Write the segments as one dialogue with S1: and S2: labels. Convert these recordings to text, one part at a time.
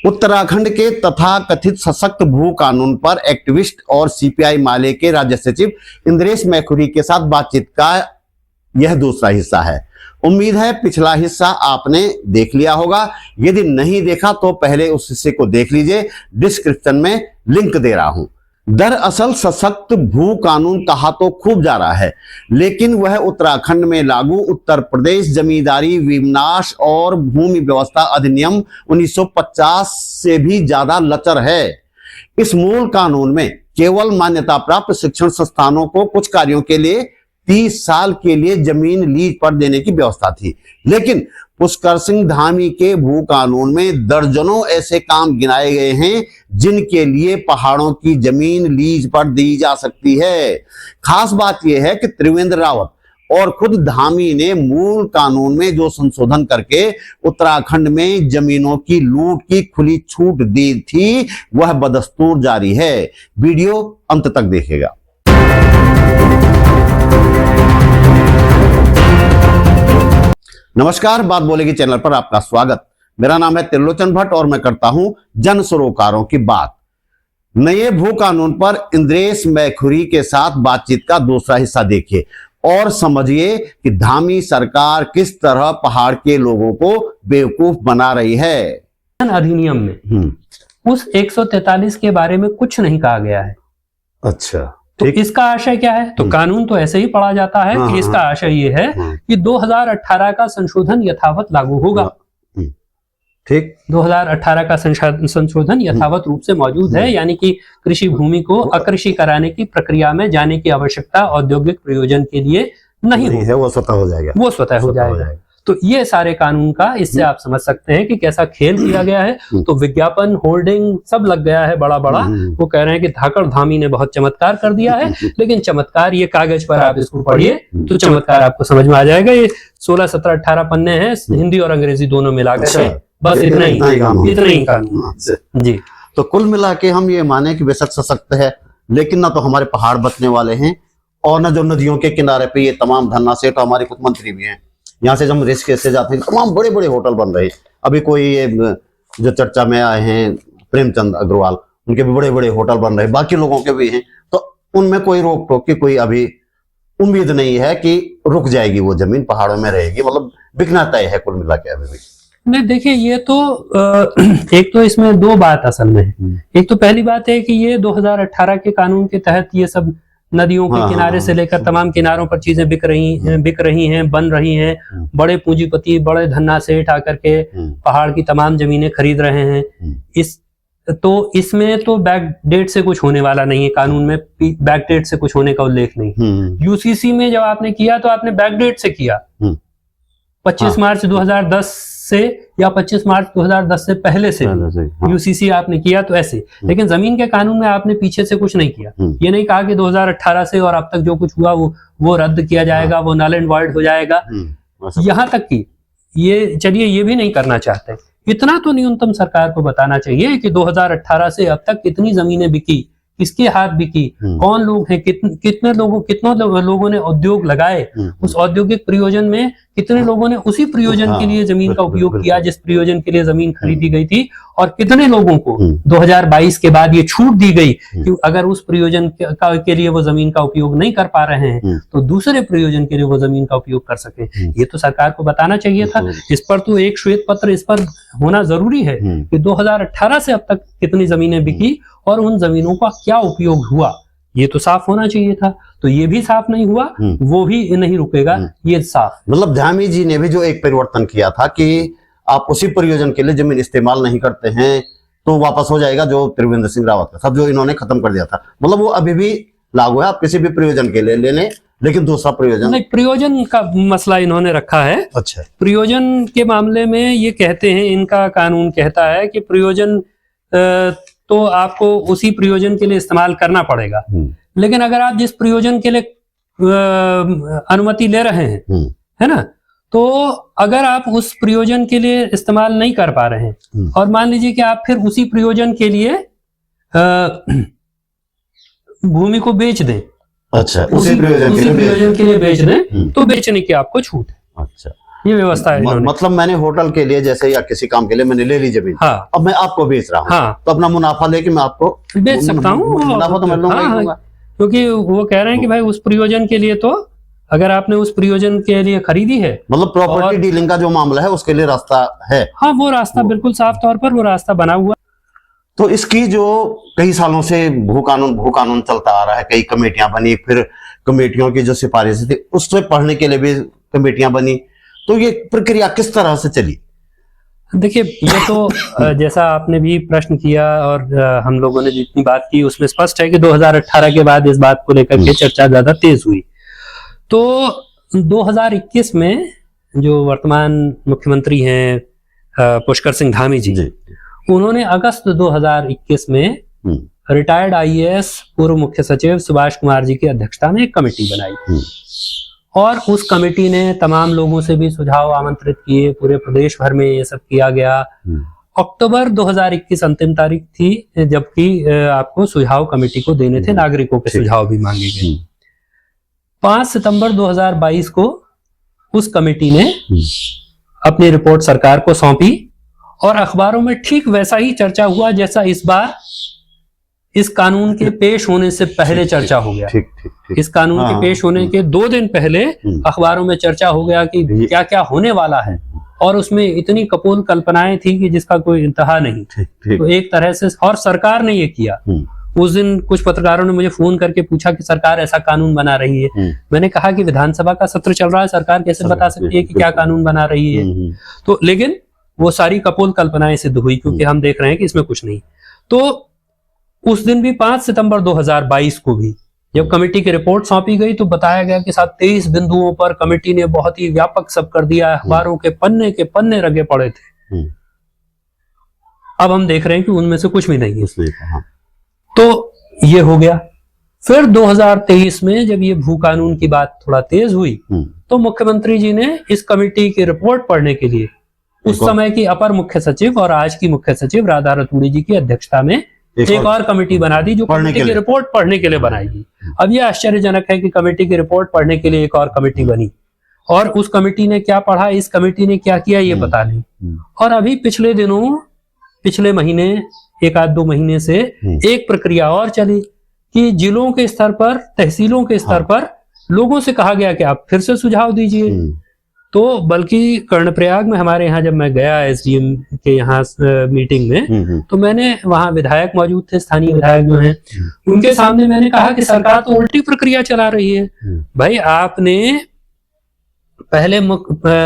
S1: उत्तराखंड के तथाकथित सशक्त भू कानून पर एक्टिविस्ट और सीपीआई माले के राज्य सचिव इंद्रेश मैखुरी के साथ बातचीत का यह दूसरा हिस्सा है। उम्मीद है पिछला हिस्सा आपने देख लिया होगा। यदि नहीं देखा तो पहले उस हिस्से को देख लीजिए, डिस्क्रिप्शन में लिंक दे रहा हूं। दरअसल सशक्त भू कानून कहा तो खूब जा रहा है, लेकिन वह उत्तराखंड में लागू उत्तर प्रदेश जमींदारी विनाश और भूमि व्यवस्था अधिनियम 1950 से भी ज्यादा लचर है। इस मूल कानून में केवल मान्यता प्राप्त शिक्षण संस्थानों को कुछ कार्यों के लिए 30 साल के लिए जमीन लीज पर देने की व्यवस्था थी, लेकिन पुष्कर सिंह धामी के भू कानून में दर्जनों ऐसे काम गिनाए गए हैं जिनके लिए पहाड़ों की जमीन लीज पर दी जा सकती है। खास बात यह है कि त्रिवेंद्र रावत और खुद धामी ने मूल कानून में जो संशोधन करके उत्तराखंड में जमीनों की लूट की खुली छूट दी थी, वह बदस्तूर जारी है। वीडियो अंत तक देखिएगा। नमस्कार, बात बोलेगी चैनल पर आपका स्वागत। मेरा नाम है त्रिलोचन भट्ट और मैं करता हूं जन सरोकारों की बात। नए भू कानून पर इंद्रेश मैखुरी के साथ बातचीत का दूसरा हिस्सा देखिए और समझिए कि धामी सरकार किस तरह पहाड़ के लोगों को बेवकूफ बना रही है।
S2: अधिनियम में उस 143 के बारे में कुछ नहीं कहा गया है।
S1: अच्छा,
S2: तो इसका आशय क्या है? तो कानून तो ऐसे ही पढ़ा जाता है कि इसका आशय ये है कि 2018 का संशोधन यथावत लागू होगा।
S1: ठीक,
S2: 2018 का संशोधन यथावत रूप से मौजूद है, यानी कि कृषि भूमि को अकृषि कराने की प्रक्रिया में जाने की आवश्यकता औद्योगिक प्रयोजन के लिए नहीं है।
S1: वो स्वतः हो जाएगा,
S2: वो स्वतः हो जाएगा। तो ये सारे कानून का इससे आप समझ सकते हैं कि कैसा खेल किया गया है। तो विज्ञापन, होर्डिंग सब लग गया है बड़ा बड़ा। वो कह रहे हैं कि धाकड़ धामी ने बहुत चमत्कार कर दिया है, लेकिन चमत्कार ये कागज पर आप इसको पढ़िए तो चमत्कार आपको समझ में आ जाएगा। ये 16, 17, 18 पन्ने हैं, हिंदी और अंग्रेजी दोनों मिलाकर, बस इतना ही कानून जी।
S1: तो कुल मिला के हम ये माने कि बेशक सशक्त है, लेकिन ना तो हमारे पहाड़ बचने वाले हैं और ना जो नदियों के किनारे पे ये तमाम धन्ना सेठ, हमारे कुछ मंत्री भी हैं। यहाँ से जब हम ऋषिकेश से जाते हैं तमाम बड़े बड़े होटल बन रहे हैं। अभी कोई ये जो चर्चा में आए हैं प्रेमचंद अग्रवाल, उनके भी बड़े बड़े होटल बन रहे हैं, बाकी लोगों के भी हैं। तो उनमें कोई रोक टोक की कोई अभी उम्मीद नहीं है कि रुक जाएगी वो जमीन, पहाड़ों में रहेगी, मतलब बिकना तय है कुल मिला के अभी भी।
S2: नहीं, देखिए ये तो एक तो इसमें दो बात असल में है। एक तो पहली बात है कि ये 2018 के कानून के तहत ये सब नदियों के किनारे से लेकर तमाम किनारों पर चीजें बिक रही हैं, बन रही हैं। बड़े पूंजीपति, बड़े धन्ना सेठ आकर के पहाड़ की तमाम जमीनें खरीद रहे हैं। तो इसमें तो बैक डेट से कुछ होने वाला नहीं है। कानून में बैक डेट से कुछ होने का उल्लेख नहीं। यूसीसी में जब आपने किया तो आपने बैक डेट से किया, 25 मार्च 2010 से या 25 मार्च 2010 से पहले से यूसीसी आपने किया तो ऐसे। लेकिन जमीन के कानून में आपने पीछे से कुछ नहीं किया। ये नहीं कहा कि 2018 से और अब तक जो कुछ हुआ वो रद्द किया जाएगा, वो नल एंड वॉइड हो जाएगा। यहां तक कि ये चलिए ये भी नहीं करना चाहते। इतना तो न्यूनतम सरकार को बताना चाहिए कि 2018 से अब तक कितनी जमीनें बिकी, किसके हाथ बिकी, कौन लोग हैं, कितने लोगों ने उद्योग लगाए, उस औद्योगिक प्रयोजन में कितने लोगों ने उसी प्रयोजन के लिए जमीन का उपयोग किया जिस प्रयोजन के लिए जमीन खरीदी गई थी, और कितने लोगों को 2022 के बाद ये छूट दी गई कि अगर उस प्रयोजन के लिए वो जमीन का उपयोग नहीं कर पा रहे हैं तो दूसरे प्रयोजन के लिए वो जमीन का उपयोग कर सके। ये तो सरकार को बताना चाहिए था। इस पर तो एक श्वेत पत्र इस पर होना जरूरी है कि 2018 से अब तक कितनी जमीनें बिकी और उन जमीनों का क्या उपयोग हुआ, ये तो साफ होना चाहिए था। तो ये भी साफ नहीं हुआ, वो भी नहीं रुकेगा, ये साफ।
S1: मतलब धामी जी ने भी जो एक परिवर्तन किया था कि आप उसी प्रयोजन के लिए जमीन इस्तेमाल नहीं करते हैं तो वापस हो जाएगा, जो त्रिवेंद्र सिंह रावत का सब जो इन्होंने खत्म कर दिया था, मतलब वो अभी भी लागू है। आप किसी भी प्रयोजन के लिए ले लें, लेकिन दूसरा प्रयोजन
S2: नहीं। प्रयोजन का मसला इन्होंने रखा है। अच्छा, प्रयोजन के मामले में ये कहते हैं, इनका कानून कहता है कि प्रयोजन तो आपको उसी प्रयोजन के लिए इस्तेमाल करना पड़ेगा, लेकिन अगर आप जिस प्रयोजन के लिए अनुमति ले रहे हैं, है ना, तो अगर आप उस प्रयोजन के लिए इस्तेमाल नहीं कर पा रहे हैं और मान लीजिए कि आप फिर उसी प्रयोजन के लिए भूमि को बेच दें,
S1: अच्छा,
S2: उसी प्रयोजन के लिए बेच दें, तो बेचने की आपको छूट है।
S1: अच्छा,
S2: ये व्यवस्था है इन्होंने।
S1: मतलब मैंने होटल के लिए जैसे या किसी काम के लिए मैंने ले ली जमीन,
S2: हाँ,
S1: अब मैं आपको बेच रहा हूँ,
S2: हाँ,
S1: तो अपना मुनाफा लेके मैं आपको
S2: बेच सकता हूँ।
S1: मुनाफा तो मैं लूंगा ही
S2: हाँ,
S1: लूंगा।
S2: क्योंकि वो कह रहे हैं कि भाई उस प्रयोजन के लिए, तो अगर आपने उस प्रयोजन के लिए खरीदी है,
S1: मतलब प्रॉपर्टी डीलिंग का जो मामला है उसके लिए रास्ता है।
S2: हाँ, वो रास्ता बिल्कुल साफ तौर पर वो रास्ता बना हुआ।
S1: तो इसकी जो कई सालों से भू कानून चलता आ रहा है, कई कमेटियां बनी, फिर कमेटियों की जो सिफारिश थी उससे पढ़ने के लिए भी कमेटियां बनी, तो ये प्रक्रिया किस तरह से चली?
S2: देखिए, ये तो जैसा आपने भी प्रश्न किया और हम लोगों ने जितनी बात की उसमें स्पष्ट है कि 2018 के बाद इस बात को लेकर के चर्चा ज्यादा तेज हुई। तो 2021 में जो वर्तमान मुख्यमंत्री हैं पुष्कर सिंह धामी जी, उन्होंने अगस्त 2021 में रिटायर्ड आईएएस पूर्व मुख्य सचिव सुभाष कुमार जी की अध्यक्षता में एक कमेटी बनाई और उस कमेटी ने तमाम लोगों से भी सुझाव आमंत्रित किए। पूरे प्रदेश भर में ये सब किया गया। अक्टूबर 2021 अंतिम तारीख थी जबकि आपको सुझाव कमेटी को देने थे, नागरिकों के सुझाव भी मांगे गए। 5 सितंबर 2022 को उस कमेटी ने अपनी रिपोर्ट सरकार को सौंपी और अखबारों में ठीक वैसा ही चर्चा हुआ जैसा इस बार इस कानून के पेश होने से पहले चर्चा हो गया। इस कानून के पेश होने के 2 दिन पहले अखबारों में चर्चा हो गया कि क्या क्या होने वाला है और उसमें इतनी कपोल कल्पनाएं थी कि जिसका कोई इंतहा नहीं। तो एक तरह से, और सरकार ने ये किया। उस दिन कुछ पत्रकारों ने मुझे फोन करके पूछा कि सरकार ऐसा कानून बना रही है। मैंने कहा कि विधानसभा का सत्र चल रहा है, सरकार कैसे बता सकती है कि क्या कानून बना रही है? तो लेकिन वो सारी कपोल कल्पनाएं सिद्ध हुई क्योंकि हम देख रहे हैं कि इसमें कुछ नहीं। तो उस दिन भी 5 सितंबर 2022 को भी जब कमेटी की रिपोर्ट सौंपी गई तो बताया गया कि 23 बिंदुओं पर कमेटी ने बहुत ही व्यापक सब कर दिया। अखबारों के पन्ने रगे पड़े थे। अब हम देख रहे हैं कि उनमें से कुछ भी नहीं है। तो ये हो गया। फिर 2023 में जब ये भू कानून की बात थोड़ा तेज हुई तो मुख्यमंत्री जी ने इस कमेटी की रिपोर्ट पढ़ने के लिए उस समय की अपर मुख्य सचिव और आज की मुख्य सचिव राधा रतूड़ी जी की अध्यक्षता में एक और कमेटी बना दी जो कमेटी की रिपोर्ट पढ़ने के लिए बनाएगी। अब यह आश्चर्यजनक है कि कमेटी की रिपोर्ट पढ़ने के लिए एक और कमेटी बनी और उस कमेटी ने क्या पढ़ा, इस कमेटी ने क्या किया, ये पता नहीं। और अभी पिछले दिनों, पिछले महीने, 1-2 महीने से एक प्रक्रिया और चली कि जिलों के स्तर पर, तहसीलों के स्तर पर लोगों से कहा गया कि आप फिर से सुझाव दीजिए। तो बल्कि कर्णप्रयाग में हमारे यहाँ जब मैं गया एसडीएम के यहाँ मीटिंग में, तो मैंने वहाँ विधायक मौजूद थे, स्थानीय विधायक जो हैं, उनके सामने मैंने कहा कि सरकार तो उल्टी प्रक्रिया चला रही है। भाई, आपने पहले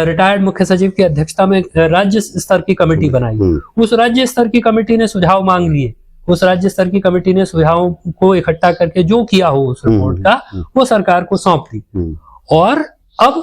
S2: रिटायर्ड मुख्य सचिव की अध्यक्षता में राज्य स्तर की कमेटी बनाई। उस राज्य स्तर की कमेटी ने सुझाव मांग लिए। उस राज्य स्तर की कमेटी ने सुझावों को इकट्ठा करके जो किया हो उस रिपोर्ट का, वो सरकार को सौंप दी। और अब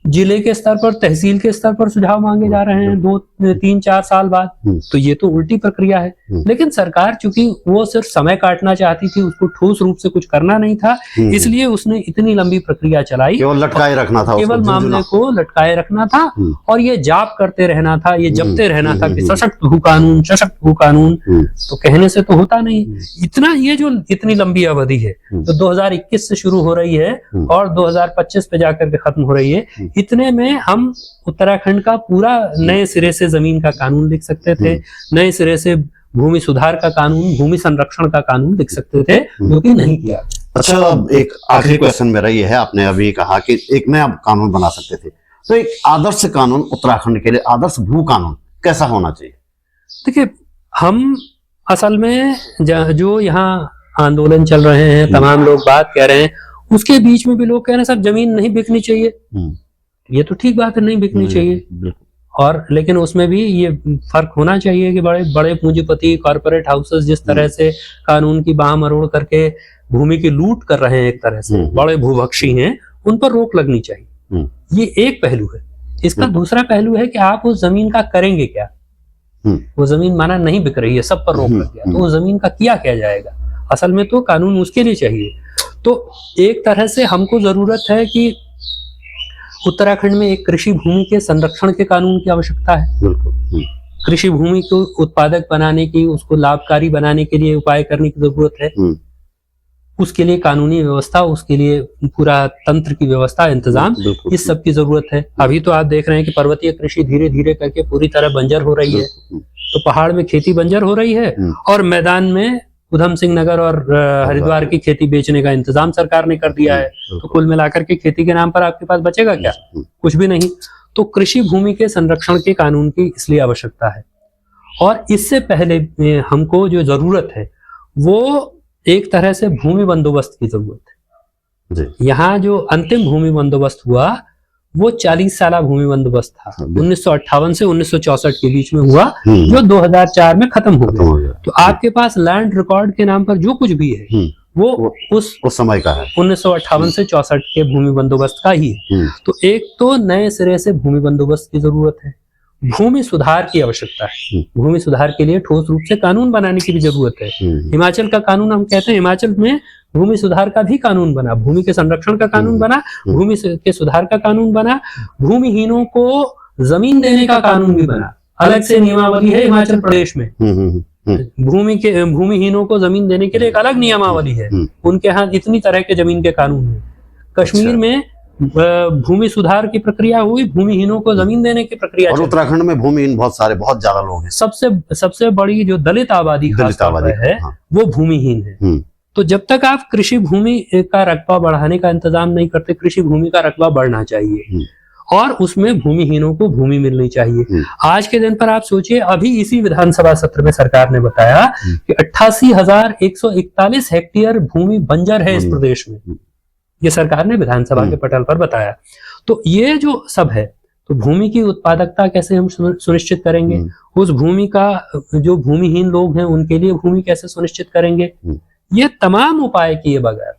S2: जिले के स्तर पर, तहसील के स्तर पर सुझाव मांगे जा रहे हैं 2-3-4 साल बाद। तो ये तो उल्टी प्रक्रिया है। लेकिन सरकार चूंकि वो सिर्फ समय काटना चाहती थी, उसको ठोस रूप से कुछ करना नहीं था, इसलिए उसने इतनी लंबी प्रक्रिया चलाई।
S1: केवल लटकाए रखना था,
S2: केवल मामले को लटकाए रखना था और ये जाप करते रहना था, ये जपते रहना था कि सशक्त भू कानून, सशक्त भू कानून। तो कहने से तो होता नहीं। इतना, ये जो इतनी लंबी अवधि है जो 2021 से शुरू हो रही है और 2025 पे जाकर के खत्म हो रही है, इतने में हम उत्तराखंड का पूरा नए सिरे से जमीन का कानून लिख सकते थे, नए सिरे से भूमि सुधार का कानून, भूमि संरक्षण का कानून लिख सकते थे, जो कि नहीं किया।
S1: अच्छा, एक आखिरी क्वेश्चन मेरा ये है, आपने अभी कहा कि एक नया कानून बना सकते थे, तो एक आदर्श कानून उत्तराखंड के लिए, आदर्श भू कानून कैसा होना चाहिए?
S2: देखिए, हम असल में जो यहाँ आंदोलन चल रहे हैं, तमाम लोग बात कह रहे हैं, उसके बीच में भी लोग कह रहे हैं सर जमीन नहीं बिकनी चाहिए। ये तो ठीक बात है, नहीं बिकनी चाहिए, और लेकिन उसमें भी ये फर्क होना चाहिए कि बड़े बड़े पूंजीपति, कॉर्पोरेट हाउसेस जिस तरह से कानून की बाह मरोड़ करके भूमि की लूट कर रहे हैं, एक तरह से बड़े भूभक्षी हैं, उन पर रोक लगनी चाहिए। ये एक पहलू है। इसका दूसरा पहलू है कि आप उस जमीन का करेंगे क्या। वो जमीन माना नहीं बिक रही है, सब पर रोक लग गया, तो उस जमीन का किया जाएगा। असल में तो कानून उसके लिए चाहिए। तो एक तरह से हमको जरूरत है कि उत्तराखंड में एक कृषि भूमि के संरक्षण के कानून की आवश्यकता है। कृषि भूमि को उत्पादक बनाने की, उसको लाभकारी बनाने के लिए उपाय करने की जरूरत है। उसके लिए कानूनी व्यवस्था, उसके लिए पूरा तंत्र की व्यवस्था, इंतजाम,
S1: बिल्कुल।
S2: इस सब की जरूरत है। अभी तो आप देख रहे हैं कि पर्वतीय कृषि धीरे धीरे करके पूरी तरह बंजर हो रही है। तो पहाड़ में खेती बंजर हो रही है और मैदान में उधम सिंह नगर और हरिद्वार की खेती बेचने का इंतजाम सरकार ने कर दिया है। तो कुल मिलाकर के खेती के नाम पर आपके पास बचेगा क्या? कुछ भी नहीं। तो कृषि भूमि के संरक्षण के कानून की इसलिए आवश्यकता है। और इससे पहले हमको जो जरूरत है वो एक तरह से भूमि बंदोबस्त की जरूरत है। यहाँ जो अंतिम भूमि बंदोबस्त हुआ वो 40 साला भूमि बंदोबस्त था, 1958 से 1964 के बीच में हुआ, जो 2004 में खत्म हो गया। तो आपके पास लैंड रिकॉर्ड के नाम पर जो कुछ भी है वो उस
S1: समय का है,
S2: 1958 से 64 के भूमि बंदोबस्त का ही है। तो एक तो नए सिरे से भूमि बंदोबस्त की जरूरत है, भूमि सुधार की आवश्यकता है। भूमि सुधार के लिए ठोस रूप से कानून बनाने की भी जरूरत है। हिमाचल का कानून, हम कहते हैं हिमाचल में भूमि सुधार का भी कानून बना, भूमि के संरक्षण का कानून बना, भूमि के सुधार का कानून बना, भूमिहीनों को जमीन देने का कानून भी बना। अलग से नियमावली है हिमाचल प्रदेश में। भूमिहीनों को जमीन देने के लिए एक अलग नियमावली है। उनके यहाँ इतनी तरह के जमीन के कानून है। कश्मीर में भूमि सुधार की प्रक्रिया हुई, भूमिहीनों को जमीन देने की प्रक्रिया।
S1: और उत्तराखंड में भूमिहीन बहुत ज्यादा लोग हैं।
S2: सबसे बड़ी जो दलित आबादी है वो भूमिहीन है। तो जब तक आप कृषि भूमि का रकबा बढ़ाने का इंतजाम नहीं करते, कृषि भूमि का रकबा बढ़ना चाहिए और उसमें भूमिहीनों को भूमि मिलनी चाहिए। आज के दिन पर आप सोचिए, अभी इसी विधानसभा सत्र में सरकार ने बताया कि 88,141 हेक्टेयर भूमि बंजर है इस प्रदेश में। ये सरकार ने विधानसभा के पटल पर बताया। तो ये जो सब है, तो भूमि की उत्पादकता कैसे हम सुनिश्चित करेंगे, उस भूमि का जो भूमिहीन लोग हैं उनके लिए भूमि कैसे सुनिश्चित करेंगे, ये तमाम उपाय किए बगैर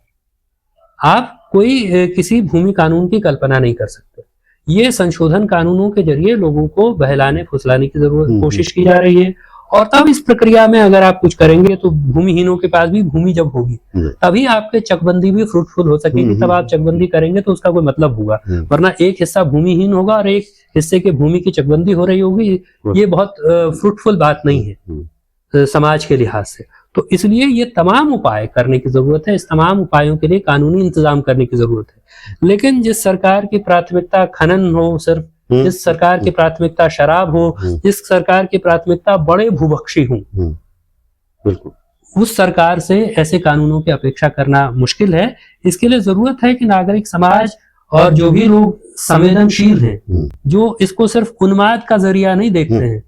S2: आप कोई किसी भूमि कानून की कल्पना नहीं कर सकते। ये संशोधन कानूनों के जरिए लोगों को बहलाने फुसलाने की जरूरत कोशिश की जा रही है। और तब इस प्रक्रिया में अगर आप कुछ करेंगे तो भूमिहीनों के पास भी भूमि जब होगी तभी आपके चकबंदी भी फ्रूटफुल हो सकेगी। तब आप चकबंदी करेंगे तो उसका कोई मतलब होगा, वरना एक हिस्सा भूमिहीन होगा और एक हिस्से के भूमि की चकबंदी हो रही होगी। ये बहुत फ्रूटफुल बात नहीं है समाज के लिहाज से। तो इसलिए ये तमाम उपाय करने की जरूरत है। इस तमाम उपायों के लिए कानूनी इंतजाम करने की जरूरत है। लेकिन जिस सरकार की प्राथमिकता खनन हो, सिर्फ जिस सरकार की प्राथमिकता शराब हो, जिस सरकार की प्राथमिकता बड़े भूभक्षी हों, बिल्कुल उस सरकार से ऐसे कानूनों की अपेक्षा करना मुश्किल है। इसके लिए जरूरत है कि नागरिक समाज और जो भी लोग संवेदनशील हैं, जो इसको सिर्फ उन्माद का जरिया नहीं देखते हैं,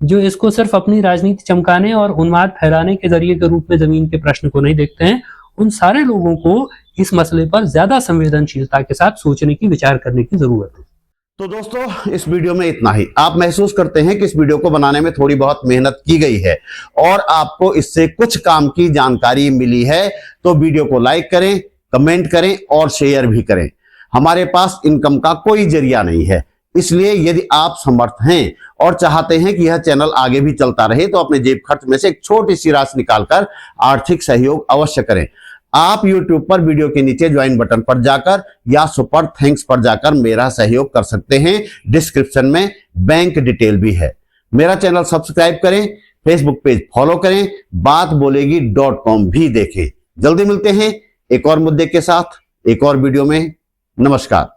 S2: जो इसको सिर्फ अपनी राजनीति चमकाने और उन्माद फैलाने के जरिए के रूप में जमीन के प्रश्न को नहीं देखते हैं, उन सारे लोगों को इस मसले पर ज्यादा संवेदनशीलता के साथ सोचने की, विचार करने की जरूरत है।
S1: तो दोस्तों, इस वीडियो में इतना ही। आप महसूस करते हैं कि इस वीडियो को बनाने में थोड़ी बहुत मेहनत की गई है और आपको इससे कुछ काम की जानकारी मिली है, तो वीडियो को लाइक करें, कमेंट करें और शेयर भी करें। हमारे पास इनकम का कोई जरिया नहीं है, इसलिए यदि आप समर्थ हैं और चाहते हैं कि यह चैनल आगे भी चलता रहे तो अपने जेब खर्च में से एक छोटी सी राशि निकालकर आर्थिक सहयोग अवश्य करें। आप YouTube पर वीडियो के नीचे ज्वाइन बटन पर जाकर या सुपर थैंक्स पर जाकर मेरा सहयोग कर सकते हैं। डिस्क्रिप्शन में बैंक डिटेल भी है। मेरा चैनल सब्सक्राइब करें, फेसबुक पेज फॉलो करें, बातबोलेगी.com भी देखें। जल्दी मिलते हैं एक और मुद्दे के साथ, एक और वीडियो में। नमस्कार।